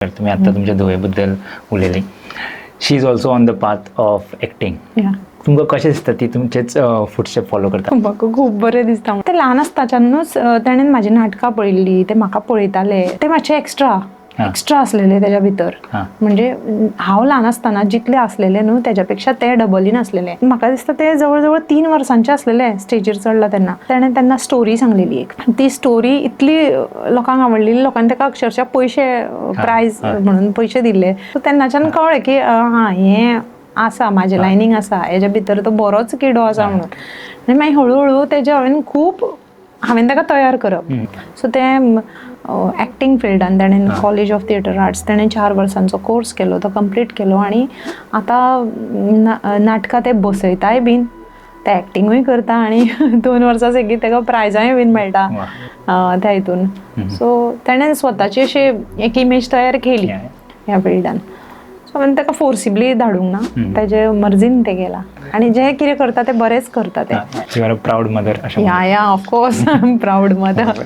तुम्ही आता तुमच्या धुवेबद्दल उलयली. She is also on the path of acting. तुमकां कशें दिसता ती तुमचेच फुटस्टेप फॉलो करता? म्हाका खूब बरें दिसता. ते ल्हान आसताच्यानूच ताणें म्हाजी नाटकां पळयल्लीं, ते म्हाका पळयताले, ते मातशे एक्स्ट्रा आसलेले तेज्या भितर. म्हणजे हांव ल्हान आसतना जितले आसलेले न्हू तेज्या पेक्षा ते डबलीन आसलेले. म्हाका दिसता ते जवळ जवळ 3 वर्सांचे आसलेले स्टेजीर चडला तेन्ना. ताणें तेन्ना स्टोरी सांगलेली एक. ती स्टोरी इतली लोकांक आवडलेली, लोकांनी ताका अक्षरशा पयशे प्रायज म्हणून पयशे दिल्ले. सो तेन्नाच्यान कळ्ळें की हें आसा म्हाजे लायनींग आसा, हेज्या भितर तो बरोच किडो आसा म्हणून. आनी मागीर हळू तेजे हांवें ताका तयार करप. सो ते एक्टिंग फिल्डान ताणें कॉलेज ऑफ थिएटर आर्ट्स ताणें 4 वर्सांचो कोर्स केलो, तो कंप्लीट केलो आनी आतां नाटकां ते बसयताय बीन, ते एक्टिंगूय करता आनी 2 वर्सां सेगीत ताका प्रायजांय बीन मेळटा त्या हितून. सो ताणें स्वताची अशी एक इमेज तयार केली ह्या फिल्डान. सो हांवें ताका फोर्सिबली धाडूंक ना, तेजे मर्जीन ते गेला आनी जे कितें करता ते बरेंच करता ते. You are a proud mother. या ऑफकोर्स प्राऊड मदर.